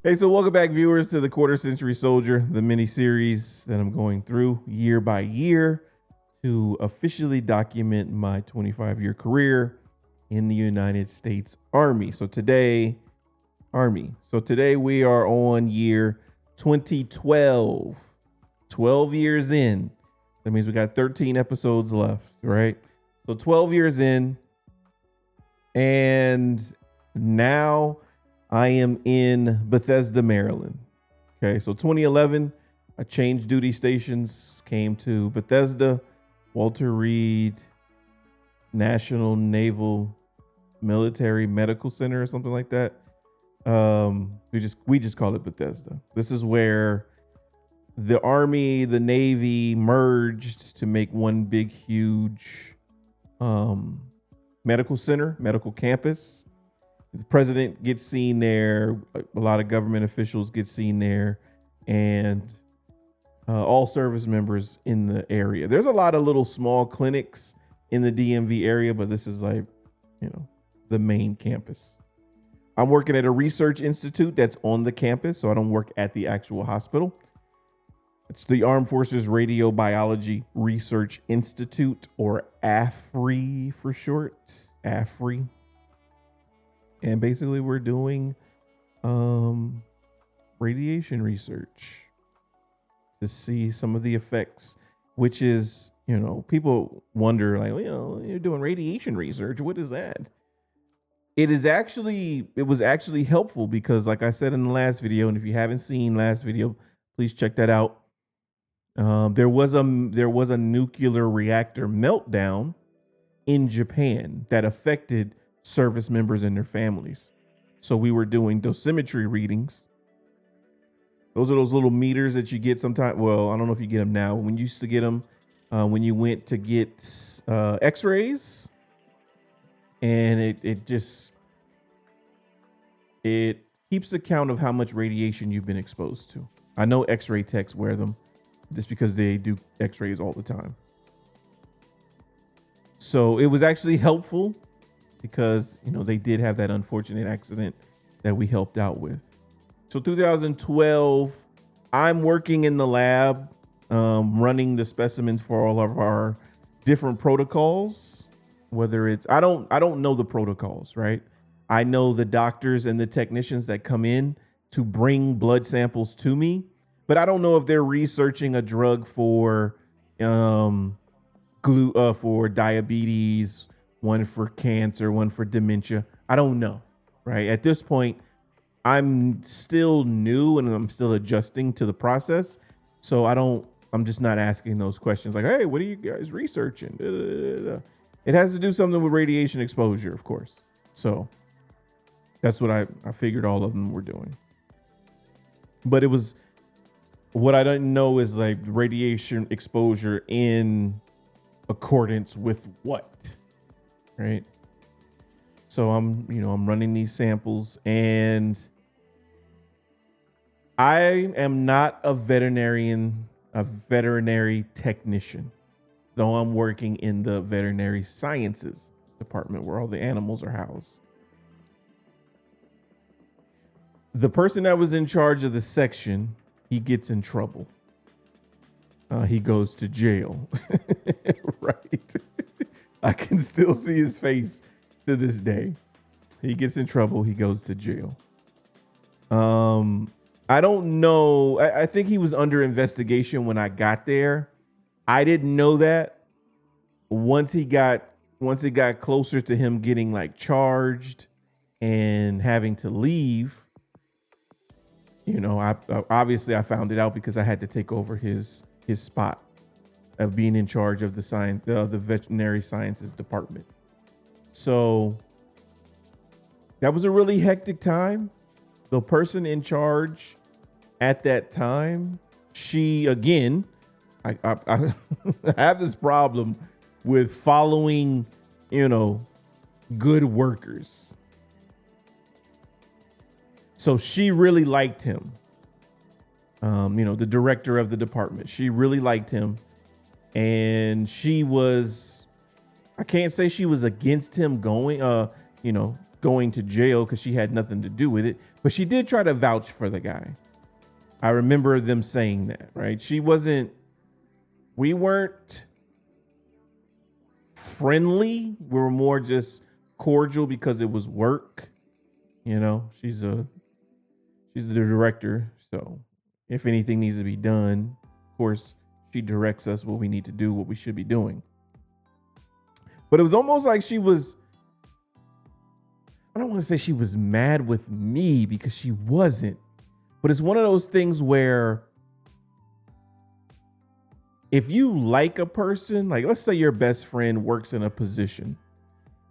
Hey, so welcome back, viewers, to the Quarter Century Soldier, the mini series that I'm going through year by year to officially document my 25-year career in the United States Army. So today we are on year 2012, 12 years in. That means we got 13 episodes left, right? So 12 years in, and now I am in Bethesda, Maryland. Okay, so 2011, I changed duty stations, came to Bethesda, Walter Reed National Naval Military Medical Center or something like that. We just call it Bethesda. This is where the Army, the Navy merged to make one big, huge medical center, medical campus. The president gets seen there. A lot of government officials get seen there, and all service members in the area. There's a lot of little small clinics in the DMV area, but this is like, the main campus. I'm working at a research institute that's on the campus, so I don't work at the actual hospital. It's the Armed Forces Radiobiology Research Institute, or AFRI for short. AFRI. And basically we're doing radiation research to see some of the effects, which is, people wonder, like, you're doing radiation research. What is that? It was actually helpful because, like I said in the last video, and if you haven't seen last video, please check that out. There was a nuclear reactor meltdown in Japan that affected service members and their families. So we were doing dosimetry readings. Those are those little meters that you get sometimes. Well, I don't know if you get them now. When you used to get them, when you went to get x-rays, and it keeps account of how much radiation you've been exposed to. I know x-ray techs wear them just because they do x-rays all the time. So it was actually helpful because, they did have that unfortunate accident that we helped out with. So 2012, I'm working in the lab, running the specimens for all of our different protocols. Whether it's, I don't know the protocols, right? I know the doctors and the technicians that come in to bring blood samples to me, but I don't know if they're researching a drug for diabetes, one for cancer, one for dementia. I don't know, right? At this point, I'm still new and I'm still adjusting to the process. So I'm just not asking those questions like, hey, what are you guys researching? It has to do something with radiation exposure, of course. So that's what I figured all of them were doing. But what I didn't know is like radiation exposure in accordance with what? Right. So I'm running these samples, and I am not a veterinary technician, though I'm working in the veterinary sciences department where all the animals are housed. The person that was in charge of the section, he gets in trouble. He goes to jail. Right. I can still see his face to this day. He gets in trouble. He goes to jail. I don't know. I think he was under investigation when I got there. I didn't know that. Once it got closer to him getting like charged and having to leave, I obviously found it out because I had to take over his spot of being in charge of the veterinary sciences department. So that was a really hectic time. The person in charge at that time, she, again, I have this problem with following, good workers. So she really liked him. The director of the department, she really liked him. And she was, I can't say she was against him going, going to jail because she had nothing to do with it, but she did try to vouch for the guy. I remember them saying that, right? We weren't friendly. We were more just cordial because it was work. You know, she's the director. So if anything needs to be done, of course, she directs us what we need to do, what we should be doing. But it was almost like I don't want to say she was mad with me, because she wasn't. But it's one of those things where if you like a person, like let's say your best friend works in a position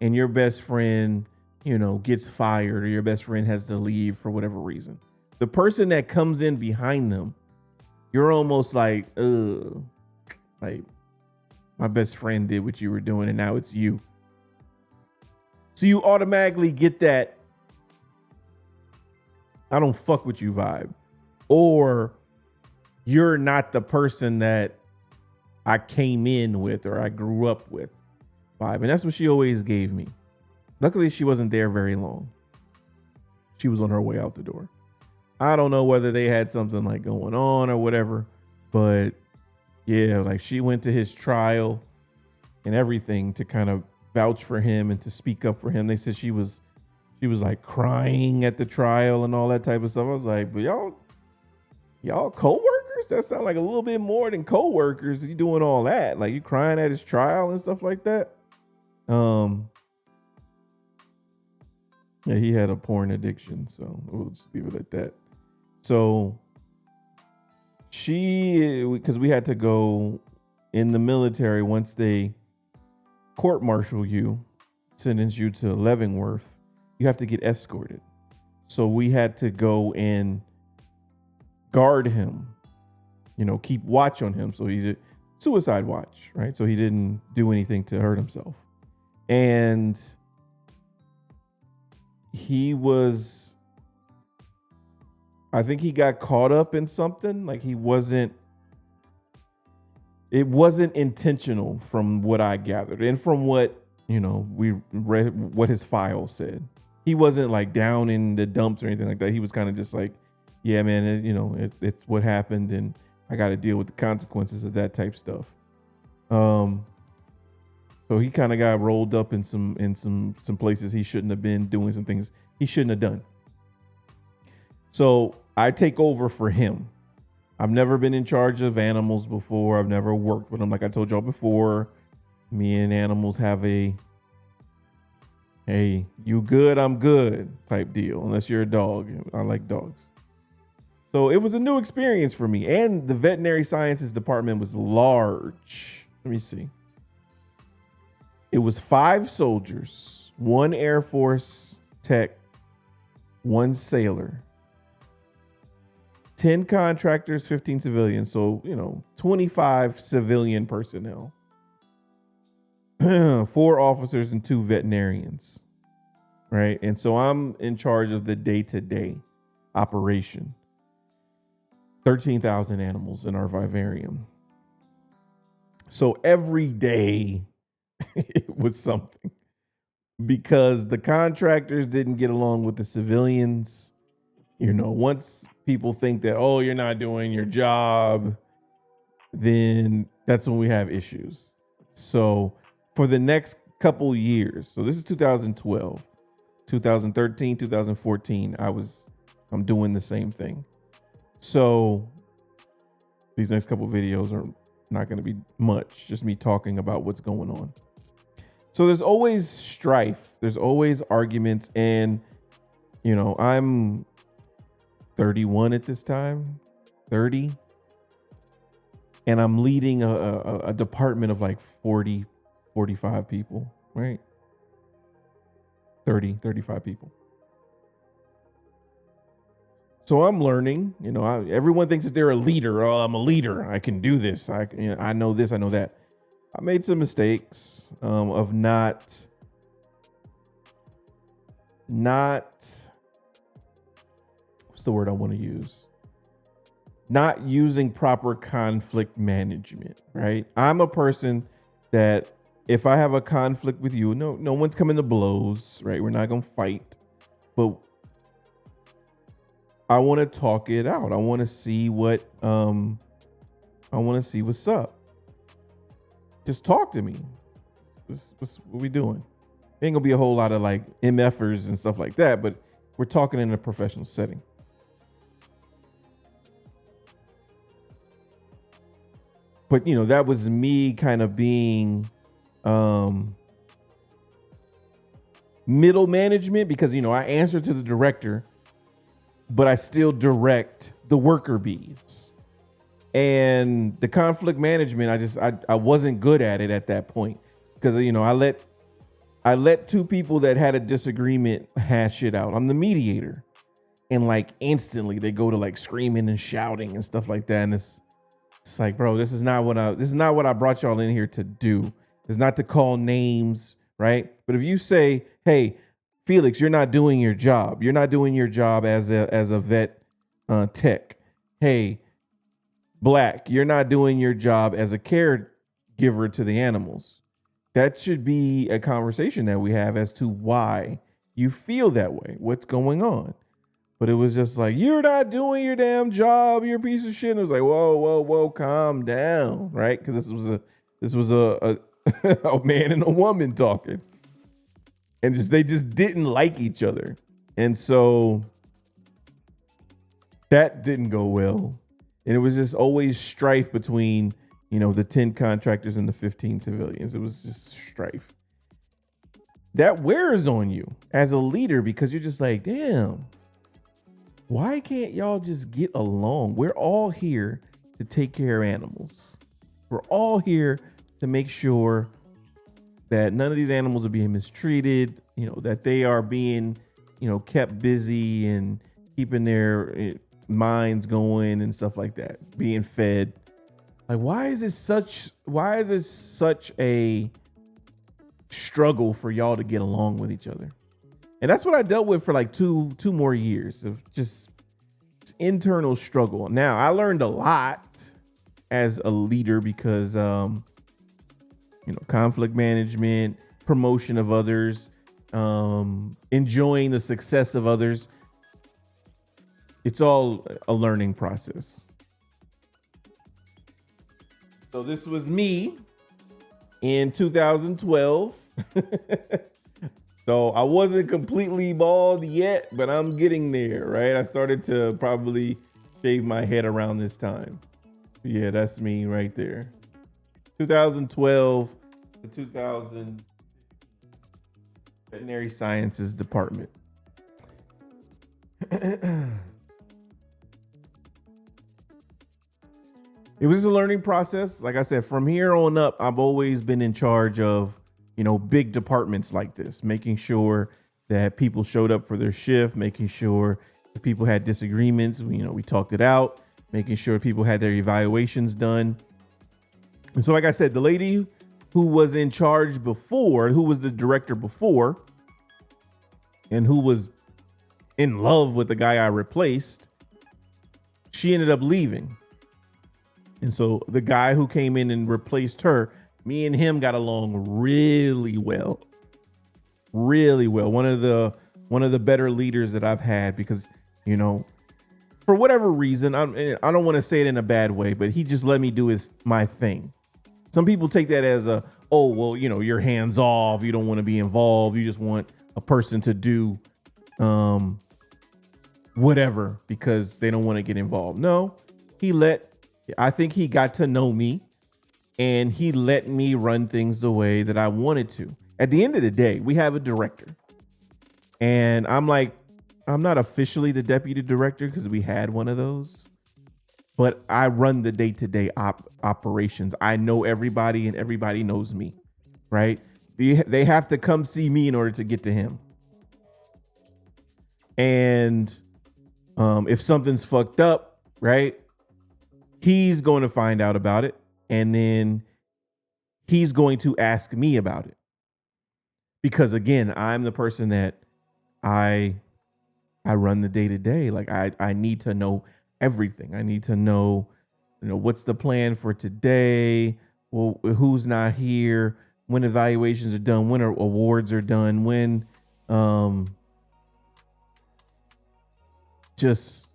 and your best friend, gets fired, or your best friend has to leave for whatever reason. The person that comes in behind them, you're almost like, like my best friend did what you were doing and now it's you. So you automatically get that I don't fuck with you vibe, or you're not the person that I came in with or I grew up with vibe. And that's what she always gave me. Luckily, she wasn't there very long. She was on her way out the door. I don't know whether they had something like going on or whatever, but yeah, like she went to his trial and everything to kind of vouch for him and to speak up for him. They said she was like crying at the trial and all that type of stuff. I was like, but y'all co-workers? That sound like a little bit more than co-workers. You doing all that? Like you crying at his trial and stuff like that? Yeah, he had a porn addiction, so we'll just leave it at that. So because we had to go in the military, once they court-martial you, sentence you to Leavenworth, you have to get escorted. So we had to go and guard him, keep watch on him. So he did suicide watch, right? So he didn't do anything to hurt himself. And I think he got caught up in something. Like it wasn't intentional from what I gathered and from what, we read what his file said. He wasn't like down in the dumps or anything like that. He was kind of just like, yeah, man, it's what happened and I got to deal with the consequences of that type stuff. So he kind of got rolled up in some places he shouldn't have been, doing some things he shouldn't have done. So I take over for him. I've never been in charge of animals before. I've never worked with them. Like I told y'all before, me and animals have a, hey, you good, I'm good type deal. Unless you're a dog. I like dogs. So it was a new experience for me. And the veterinary sciences department was large. Let me see. It was 5 soldiers, 1 Air Force tech, 1 sailor, 10 contractors, 15 civilians. So, 25 civilian personnel, 4 officers and 2 veterinarians. Right. And so I'm in charge of the day-to-day operation. 13,000 animals in our vivarium. So every day it was something, because the contractors didn't get along with the civilians. Once people think that, oh, you're not doing your job, then that's when we have issues. So for the next couple years, so this is 2012, 2013, 2014, I'm doing the same thing. So these next couple videos are not going to be much, just me talking about what's going on. So there's always strife. There's always arguments. And, I'm 31 at this time, 30. And I'm leading a department of like 40, 45 people, right? 30, 35 people. So I'm learning, everyone thinks that they're a leader. Oh, I'm a leader. I can do this. I know this, I know that. I made some mistakes of not what's the word I want to use? Not using proper conflict management, right? I'm a person that if I have a conflict with you, no one's coming to blows, right? We're not gonna fight, but I want to talk it out. I want to see what's up. Just talk to me. What we doing? Ain't gonna be a whole lot of like MFers and stuff like that, but we're talking in a professional setting. But that was me kind of being middle management, because I answer to the director, but I still direct the worker bees. And the conflict management, I wasn't good at it at that point, because I let two people that had a disagreement hash it out. I'm the mediator, and like instantly they go to like screaming and shouting and stuff like that. And it's like, bro, this is not what I brought y'all in here to do. It's not to call names, right? But if you say, hey, Felix, you're not doing your job. You're not doing your job as a vet tech. Hey, Black, you're not doing your job as a caregiver to the animals. That should be a conversation that we have as to why you feel that way. What's going on? But it was just like, you're not doing your damn job. You're a piece of shit. And it was like, whoa, calm down, right? Because this was a a man and a woman talking, and they just didn't like each other, and so that didn't go well. And it was just always strife between the 10 contractors and the 15 civilians. It was just strife that wears on you as a leader, because you're just like, damn, why can't y'all just get along? We're all here to take care of animals. We're all here to make sure that none of these animals are being mistreated, that they are being, kept busy and keeping their minds going and stuff like that, being fed. Like, why is this such a struggle for y'all to get along with each other? And that's what I dealt with for like two more years of just internal struggle. Now, I learned a lot as a leader because, conflict management, promotion of others, enjoying the success of others. It's all a learning process. So this was me in 2012. So I wasn't completely bald yet, but I'm getting there, right? I started to probably shave my head around this time. Yeah, that's me right there. 2012 to 2000 Veterinary Sciences Department. It was a learning process. Like I said, from here on up, I've always been in charge of, big departments like this, making sure that people showed up for their shift, making sure if people had disagreements, we talked it out, making sure people had their evaluations done. And so, like I said, the lady who was in charge before, who was the director before, and who was in love with the guy I replaced, she ended up leaving. And so the guy who came in and replaced her, me and him got along really well. Really well. One of the better leaders that I've had, because, for whatever reason, I don't want to say it in a bad way, but he just let me do my thing. Some people take that as you're hands off. You don't want to be involved. You just want a person to do whatever because they don't want to get involved. No, I think he got to know me, and he let me run things the way that I wanted to. At the end of the day, we have a director, and I'm not officially the deputy director because we had one of those, but I run the day-to-day operations. I know everybody, and everybody knows me, right? They have to come see me in order to get to him. And if something's fucked up, right, he's going to find out about it, and then he's going to ask me about it. Because again, I'm the person that I run the day to day. Like I need to know everything. I need to know, what's the plan for today? Well, who's not here? when evaluations are done, when awards are done, when just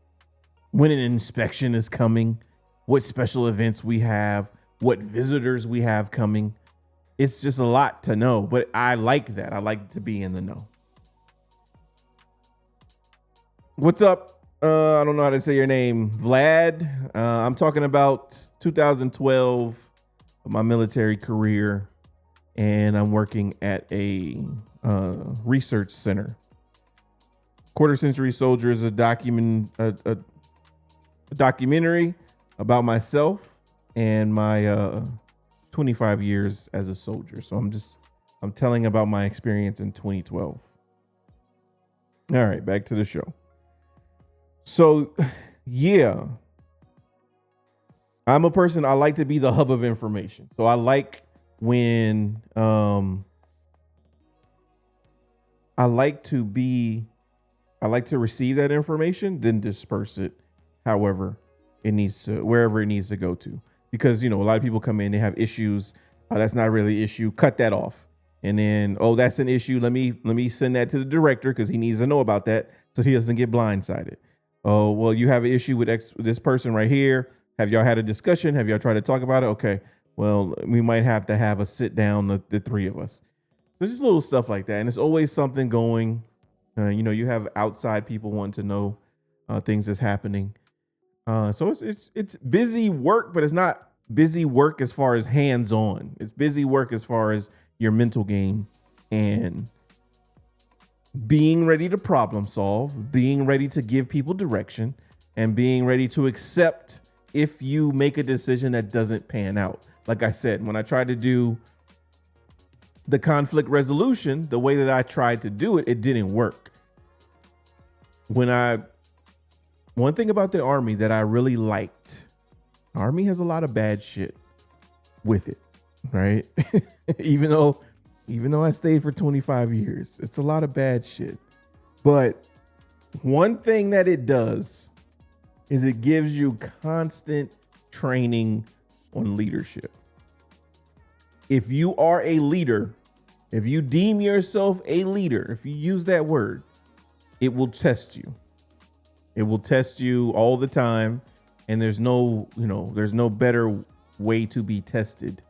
when an inspection is coming, what special events we have, what visitors we have coming. It's just a lot to know, but I like that. I like to be in the know. What's up? I don't know how to say your name, Vlad. I'm talking about 2012, my military career, and I'm working at a research center. Quarter Century Soldier is a documentary about myself and my 25 years as a soldier. So I'm telling about my experience in 2012. All right, back to the show. So, yeah, I'm a person, I like to be the hub of information. So I like when I like to receive that information, then disperse it however it needs to, wherever it needs to go to. Because, a lot of people come in, they have issues. That's not really an issue. Cut that off. And then, that's an issue. Let me send that to the director because he needs to know about that so he doesn't get blindsided. Oh, well, you have an issue with this person right here. Have y'all had a discussion? Have y'all tried to talk about it? Okay, well, we might have to have a sit down, the three of us. There's just little stuff like that. And it's always something going. You have outside people wanting to know things that's happening. So it's busy work, but it's not busy work as far as hands-on. It's busy work as far as your mental game and being ready to problem solve, being ready to give people direction, and being ready to accept if you make a decision that doesn't pan out. Like I said, when I tried to do the conflict resolution, the way that I tried to do it, it didn't work. One thing about the Army that I really liked, Army has a lot of bad shit with it, right? even though I stayed for 25 years, it's a lot of bad shit. But one thing that it does is it gives you constant training on leadership. If you are a leader, if you deem yourself a leader, if you use that word, it will test you. It will test you all the time. And there's no better way to be tested,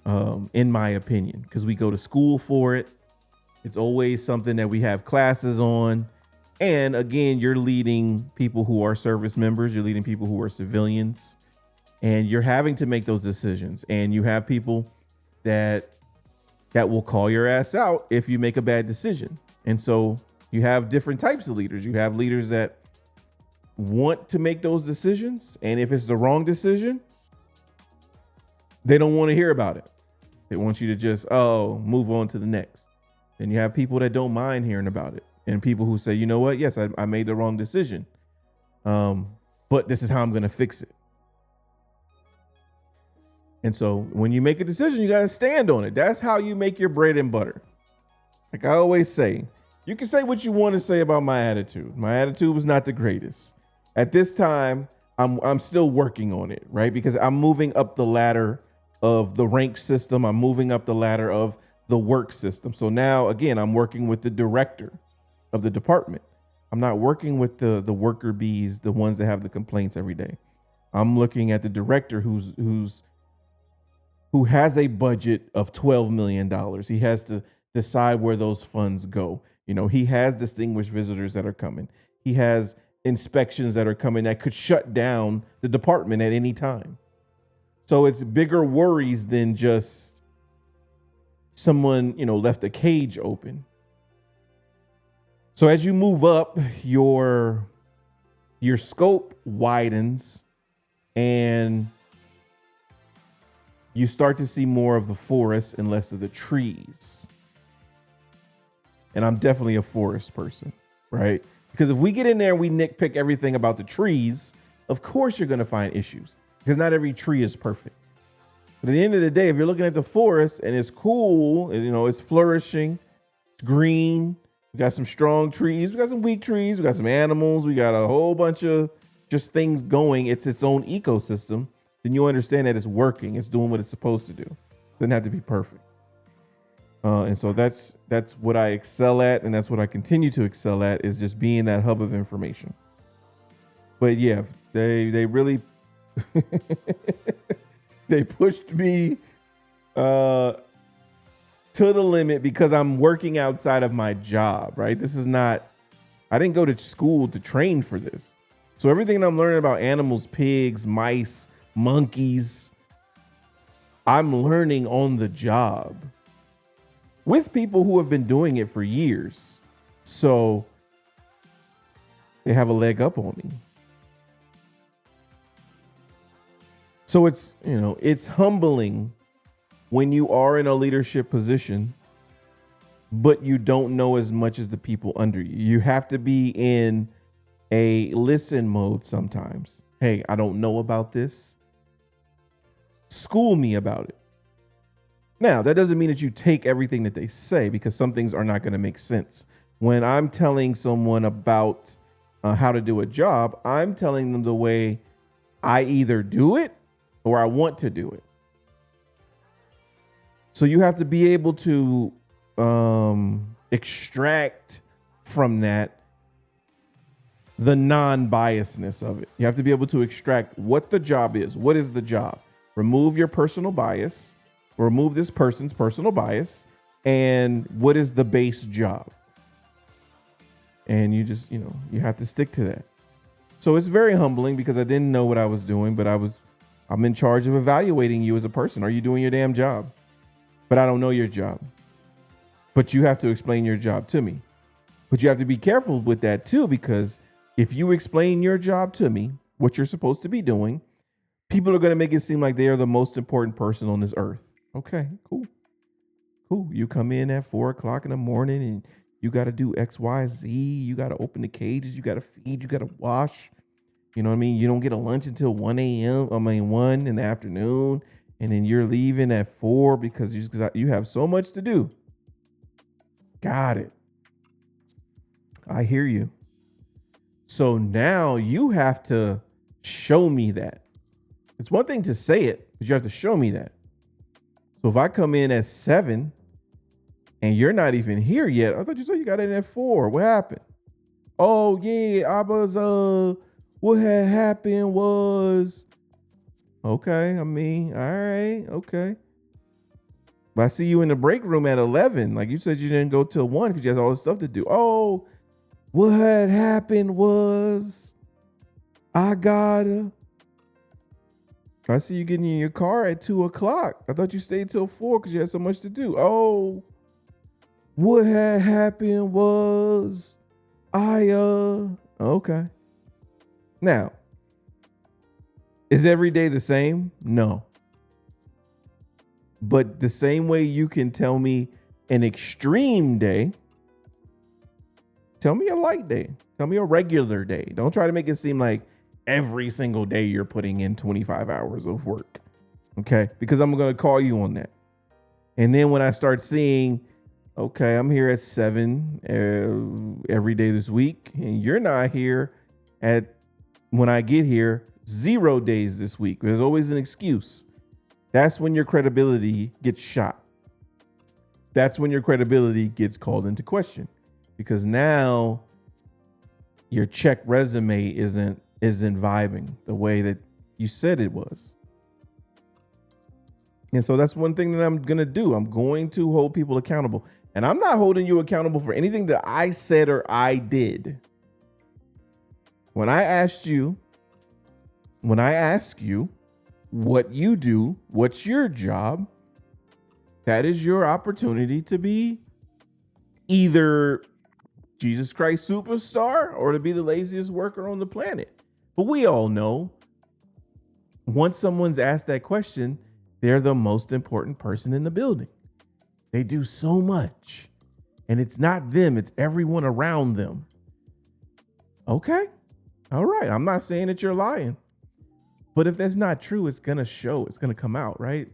in my opinion, because we go to school for it. It's always something that we have classes on. And again, you're leading people who are service members. You're leading people who are civilians. And you're having to make those decisions. And you have people that will call your ass out if you make a bad decision. And so you have different types of leaders. You have leaders that want to make those decisions. And if it's the wrong decision, they don't want to hear about it. They want you to just, move on to the next. Then you have people that don't mind hearing about it. And people who say, you know what? Yes, I made the wrong decision. But this is how I'm going to fix it. And so when you make a decision, you got to stand on it. That's how you make your bread and butter. Like I always say, you can say what you want to say about my attitude. My attitude was not the greatest. At this time, I'm still working on it, right? Because I'm moving up the ladder of the rank system. I'm moving up the ladder of the work system. So now, again, I'm working with the director of the department. I'm not working with the worker bees, the ones that have the complaints every day. I'm looking at the director who has a budget of $12 million. He has to decide where those funds go. He has distinguished visitors that are coming. He has inspections that are coming that could shut down the department at any time. So it's bigger worries than just someone, left a cage open. So as you move up, your scope widens and you start to see more of the forest and less of the trees. And I'm definitely a forest person, right? Because if we get in there and we nitpick everything about the trees, of course you're going to find issues because not every tree is perfect. But at the end of the day, if you're looking at the forest and it's cool, and, it's flourishing, it's green, we got some strong trees, we got some weak trees, we got some animals, we got a whole bunch of just things going. It's its own ecosystem. Then you understand that it's working. It's doing what it's supposed to do. It doesn't have to be perfect. And so that's what I excel at, and that's what I continue to excel at, is just being that hub of information. But yeah, they really they pushed me to the limit because I'm working outside of my job, right? This is not, I didn't go to school to train for this. So everything I'm learning about animals, pigs, mice, monkeys, I'm learning on the job with people who have been doing it for years. So they have a leg up on me. So it's, it's humbling when you are in a leadership position, but you don't know as much as the people under you. You have to be in a listen mode sometimes. Hey, I don't know about this. School me about it. Now, that doesn't mean that you take everything that they say, because some things are not going to make sense. When I'm telling someone about how to do a job, I'm telling them the way I either do it or I want to do it. So you have to be able to extract from that the non-biasness of it. You have to be able to extract what the job is. What is the job? Remove your personal bias. Remove this person's personal bias. And what is the base job? And you just, you have to stick to that. So it's very humbling because I didn't know what I was doing, but I'm in charge of evaluating you as a person. Are you doing your damn job? But I don't know your job. But you have to explain your job to me. But you have to be careful with that too, because if you explain your job to me, what you're supposed to be doing, people are going to make it seem like they are the most important person on this earth. Okay, cool. You come in at 4 o'clock in the morning and you got to do X, Y, Z. You got to open the cages. You got to feed. You got to wash. You know what I mean? You don't get a lunch until 1 in the afternoon. And then you're leaving at 4 because you have so much to do. Got it. I hear you. So now you have to show me that. It's one thing to say it, but you have to show me that. So if I come in at 7 and you're not even here yet, I thought you said you got in at 4. What happened? Oh yeah, I was what had happened was, okay, all right, okay. But I see you in the break room at 11. Like you said, you didn't go till 1 because you had all this stuff to do. Oh, what had happened was I see you getting in your car at 2 o'clock. I thought you stayed till 4 because you had so much to do. Oh, what had happened was okay. Now, is every day the same? No. But the same way you can tell me an extreme day, tell me a light day. Tell me a regular day. Don't try to make it seem like every single day you're putting in 25 hours of work. Okay? Because I'm going to call you on that. And then when I start seeing, okay, I'm here at 7 every day this week, and you're not here when I get here 0 days this week. There's always an excuse. That's when your credibility gets shot. That's when your credibility gets called into question, because now your check resume isn't vibing the way that you said it was. And so that's one thing that I'm going to do. I'm going to hold people accountable, and I'm not holding you accountable for anything that I said or I did. When I ask you what you do, what's your job, that is your opportunity to be either Jesus Christ superstar or to be the laziest worker on the planet. But we all know once someone's asked that question, they're the most important person in the building. They do so much, and it's not them, it's everyone around them. Okay. All right. I'm not saying that you're lying. But if that's not true, it's going to show. It's going to come out, right?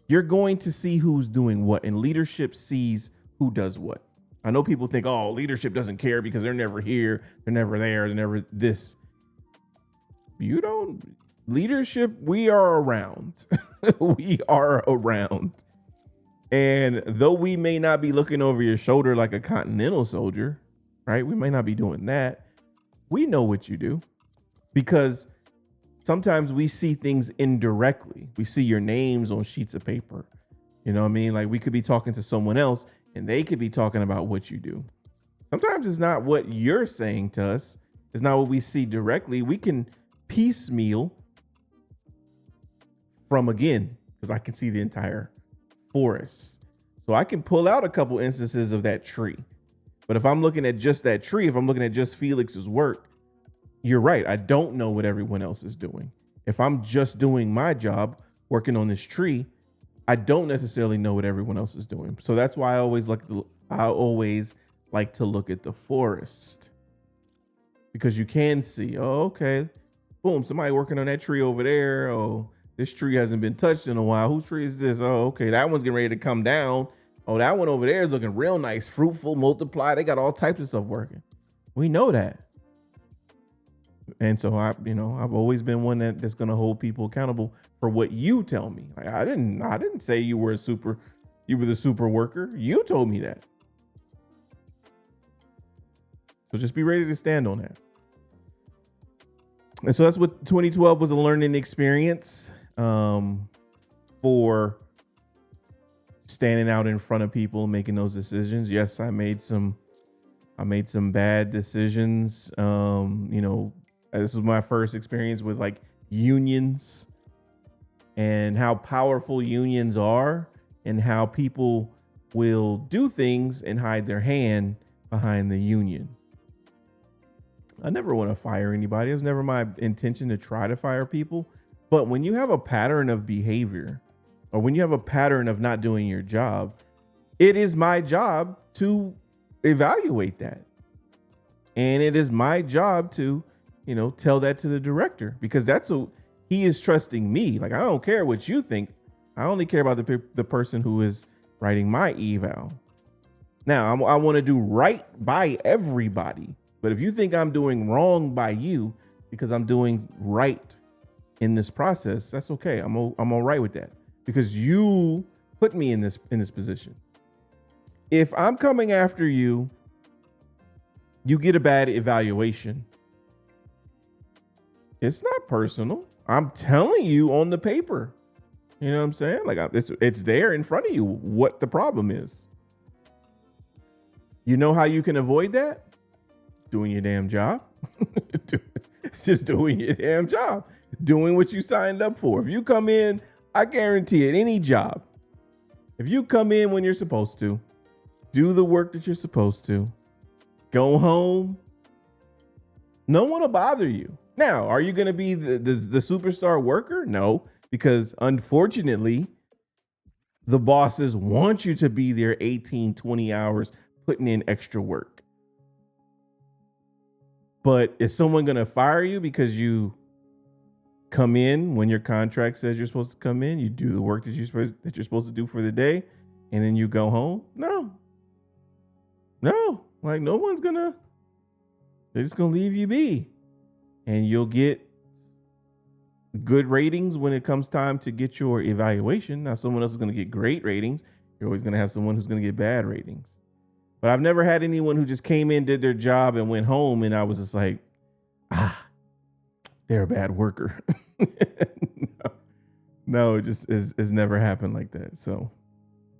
You're going to see who's doing what, and leadership sees who does what. I know people think, oh, leadership doesn't care because they're never here. They're never there. They're never this. Leadership, we are around. We are around. And though we may not be looking over your shoulder like a continental soldier, right? We may not be doing that. We know what you do, because sometimes we see things indirectly. We see your names on sheets of paper. You know what I mean? Like, we could be talking to someone else and they could be talking about what you do. Sometimes it's not what you're saying to us. It's not what we see directly. We can piecemeal from, again, because I can see the entire forest. So I can pull out a couple instances of that tree. But if I'm looking at just that tree, if I'm looking at just Felix's work, you're right. I don't know what everyone else is doing. If I'm just doing my job, working on this tree, I don't necessarily know what everyone else is doing. So that's why I always like to look at the forest, because you can see, oh, okay, boom, somebody working on that tree over there. Oh, this tree hasn't been touched in a while. Whose tree is this? Oh, okay, that one's getting ready to come down. Oh, that one over there is looking real nice, fruitful, multiply. They got all types of stuff working. We know that. And so I've always been one that's going to hold people accountable for what you tell me. Like, I didn't say you were the super worker. You told me that. So just be ready to stand on that. And so that's what 2012 was, a learning experience for standing out in front of people, making those decisions. Yes, I made some bad decisions. This was my first experience with like unions and how powerful unions are, and how people will do things and hide their hand behind the union. I never want to fire anybody. It was never my intention to try to fire people. But when you have a pattern of behavior, or when you have a pattern of not doing your job, it is my job to evaluate that. And it is my job to, tell that to the director, because he is trusting me. Like, I don't care what you think. I only care about the person who is writing my eval. Now, I want to do right by everybody. But if you think I'm doing wrong by you because I'm doing right in this process, that's okay. I'm all right with that, because you put me in this position. If I'm coming after you, you get a bad evaluation. It's not personal. I'm telling you on the paper. You know what I'm saying? Like, it's there in front of you what the problem is. You know how you can avoid that? Doing your damn job. Just doing your damn job. Doing what you signed up for. If you come in, I guarantee it, any job, if you come in when you're supposed to, do the work that you're supposed to, go home, no one will bother you. Now, are you going to be the superstar worker? No, because unfortunately, the bosses want you to be there 18, 20 hours putting in extra work. But is someone going to fire you because you come in when your contract says you're supposed to come in, you do the work that you're supposed to do for the day, and then you go home? No. Like, no one's they're just going to leave you be. And you'll get good ratings when it comes time to get your evaluation. Now, someone else is going to get great ratings. You're always going to have someone who's going to get bad ratings. But I've never had anyone who just came in, did their job, and went home, and I was just like, they're a bad worker. No, it just has never happened like that. So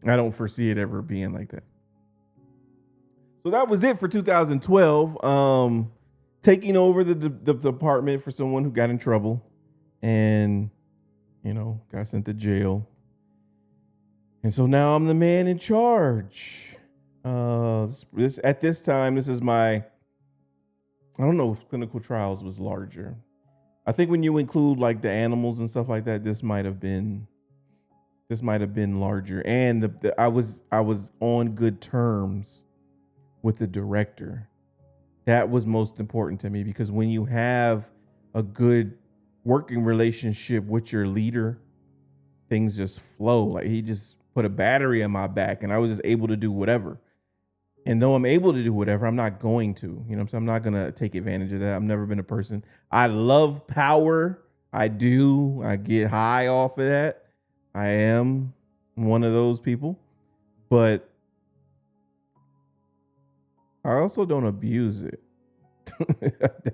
I don't foresee it ever being like that. So that was it for 2012. Taking over the department for someone who got in trouble and, got sent to jail. And so now I'm the man in charge. At this time, this is my, I don't know if clinical trials was larger. I think when you include like the animals and stuff like that, this might have been larger. And I was on good terms with the director. That was most important to me, because when you have a good working relationship with your leader, things just flow. Like, he just put a battery in my back and I was just able to do whatever. And though I'm able to do whatever, I'm not going to, so I'm not going to take advantage of that. I've never been a person. I love power. I do. I get high off of that. I am one of those people. But I also don't abuse it.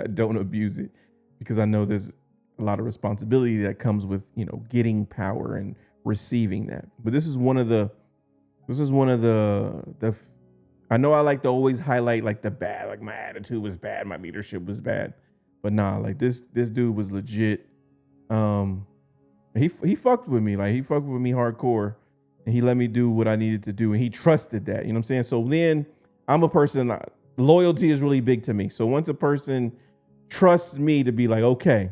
I don't abuse it because I know there's a lot of responsibility that comes with, getting power and receiving that. But this is one of the I know I like to always highlight like the bad, like my attitude was bad, my leadership was bad. But nah, like this dude was legit. He fucked with me. Like he fucked with me hardcore, and he let me do what I needed to do, and he trusted that. You know what I'm saying? So then I'm a person, loyalty is really big to me. So once a person trusts me to be like, okay,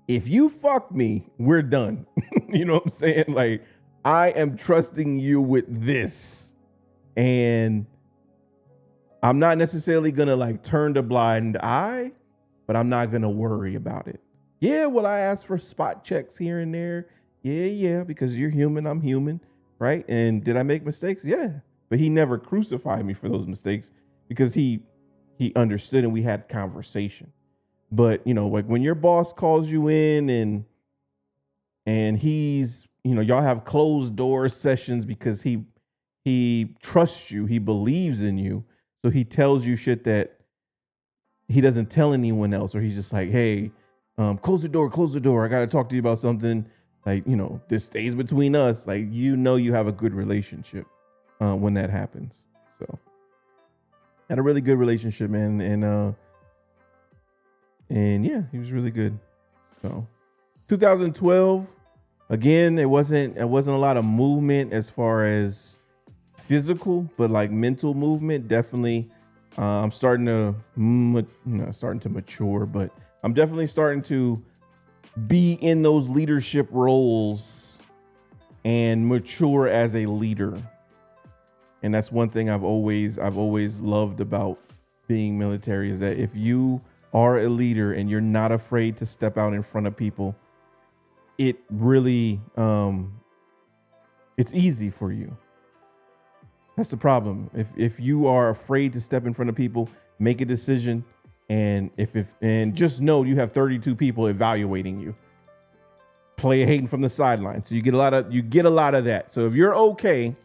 if you fuck me, we're done. You know what I'm saying? Like I am trusting you with this, and I'm not necessarily gonna like turn a blind eye, but I'm not gonna worry about it. Yeah, well, I ask for spot checks here and there. Yeah, because you're human, I'm human, right? And did I make mistakes? Yeah. But he never crucified me for those mistakes because he understood and we had conversation. But, like when your boss calls you in and he's, y'all have closed door sessions because he trusts you, he believes in you. So he tells you shit that he doesn't tell anyone else, or he's just like, hey, close the door. I got to talk to you about something. Like, this stays between us. Like, you have a good relationship when that happens. So had a really good relationship, man. And yeah, he was really good. So 2012, again, it wasn't a lot of movement as far as physical, but like mental movement, definitely. I'm starting to mature, but I'm definitely starting to be in those leadership roles and mature as a leader. And that's one thing I've always loved about being military, is that if you are a leader and you're not afraid to step out in front of people, it really it's easy for you. That's the problem. If you are afraid to step in front of people, make a decision, and and just know you have 32 people evaluating you. Play hating from the sideline. So you get a lot of that. So if you're okay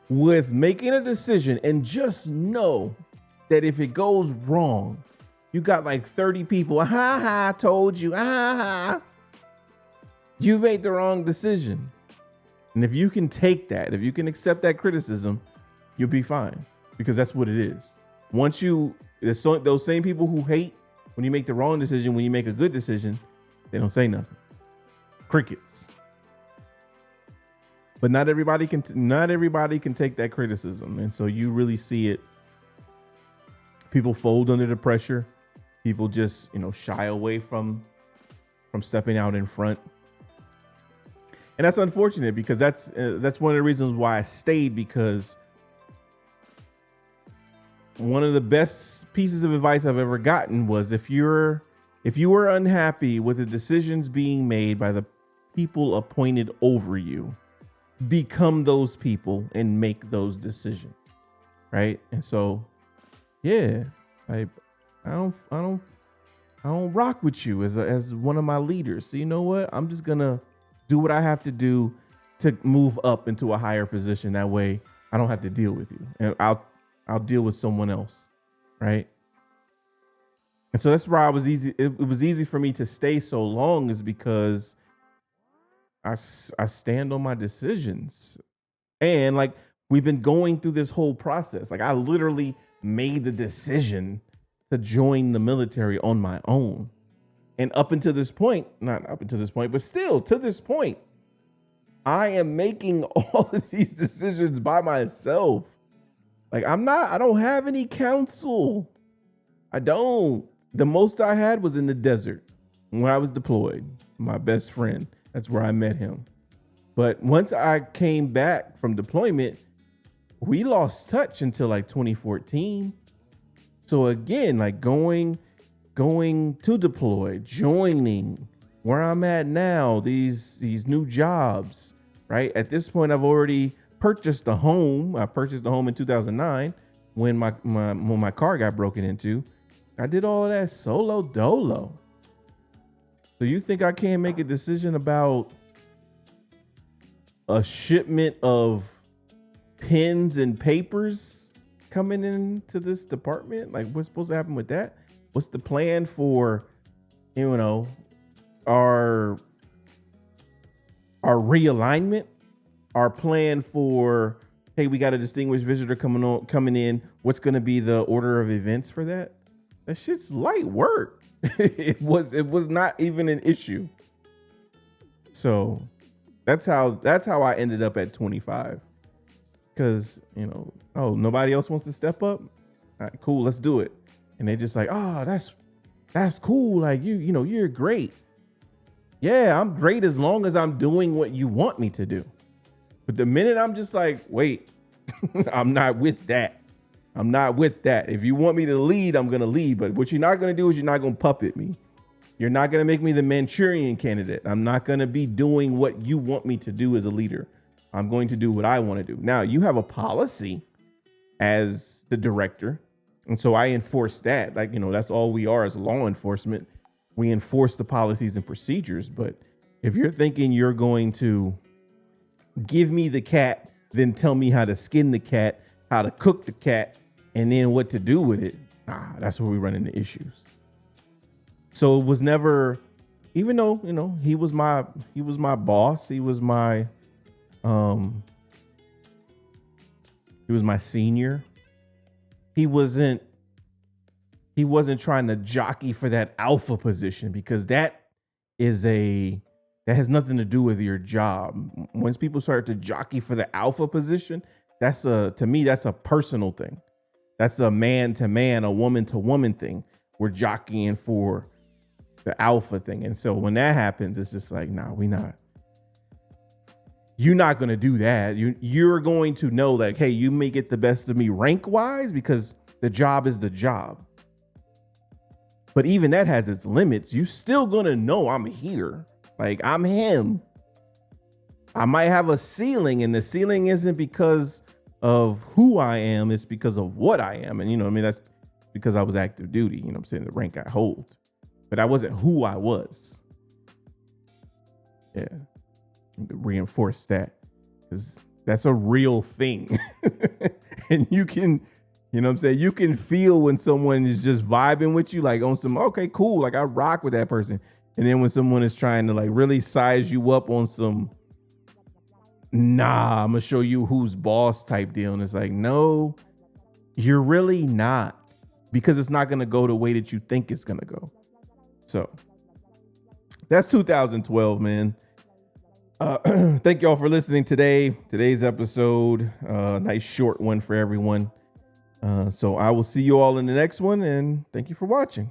with making a decision, and just know that if it goes wrong, you got like 30 people, told you, you made the wrong decision. And if you can take that, if you can accept that criticism, you'll be fine, because that's what it is. Those same people who hate when you make the wrong decision, when you make a good decision, they don't say nothing. Crickets. But not everybody can take that criticism. And so you really see it. People fold under the pressure. People just, shy away from stepping out in front. And that's unfortunate, because that's one of the reasons why I stayed, because one of the best pieces of advice I've ever gotten was, if you were unhappy with the decisions being made by the people appointed over you, become those people and make those decisions. Right? And so, yeah, I don't rock with you as one of my leaders. So you know what? I'm just gonna do what I have to do to move up into a higher position. That way I don't have to deal with you, and I'll deal with someone else. Right. And so that's why it was easy for me to stay so long, is because I stand on my decisions. And like, we've been going through this whole process. Like, I literally made the decision to join the military on my own. And up until this point, not up until this point, but still to this point, I am making all of these decisions by myself. Like, I don't have any counsel. I don't. The most I had was in the desert when I was deployed. My best friend, that's where I met him. But once I came back from deployment, we lost touch until like 2014. So again, like going to deploy, joining where I'm at now, these new jobs, right? At this point, I've already purchased a home. I purchased a home in 2009 when my car got broken into. I did all of that solo dolo. So you think I can't make a decision about a shipment of pens and papers coming into this department? Like, what's supposed to happen with that? What's the plan for, our realignment, our plan for, hey, we got a distinguished visitor coming in. What's going to be the order of events for that? That shit's light work. It was not even an issue. So that's how I ended up at 25. Because, nobody else wants to step up. All right, cool, let's do it. And they're just like, oh, that's cool. Like, you're great. Yeah, I'm great as long as I'm doing what you want me to do. But the minute I'm just like, wait, I'm not with that. I'm not with that. If you want me to lead, I'm going to lead. But what you're not going to do is you're not going to puppet me. You're not going to make me the Manchurian candidate. I'm not going to be doing what you want me to do as a leader. I'm going to do what I want to do. Now, you have a policy as the director. And so I enforce that. Like, that's all we are as law enforcement. We enforce the policies and procedures. But if you're thinking you're going to give me the cat, then tell me how to skin the cat, how to cook the cat, and then what to do with it, that's where we run into issues. So it was never, even though, he was my boss, he was my senior. He wasn't trying to jockey for that alpha position, because that has nothing to do with your job. Once people start to jockey for the alpha position, to me, that's a personal thing. That's a man to man, a woman to woman thing. We're jockeying for the alpha thing. And so when that happens, it's just like, nah, you're not going to do that. You're going to know that, hey, you may get the best of me rank wise because the job is the job. But even that has its limits. You still going to know I'm here. Like, I'm him. I might have a ceiling, and the ceiling isn't because of who I am. It's because of what I am. And, that's because I was active duty, I'm saying, the rank I hold. But I wasn't who I was. Yeah. Reinforce that, because that's a real thing. And you can, you can feel when someone is just vibing with you, like on some, okay, cool. Like, I rock with that person. And then when someone is trying to like really size you up on some, nah, I'm gonna show you who's boss type deal. And it's like, no, you're really not, because it's not gonna go the way that you think it's gonna go. So that's 2012, man. Thank y'all for listening today's episode. Nice short one for everyone. So I will see you all in the next one, and thank you for watching.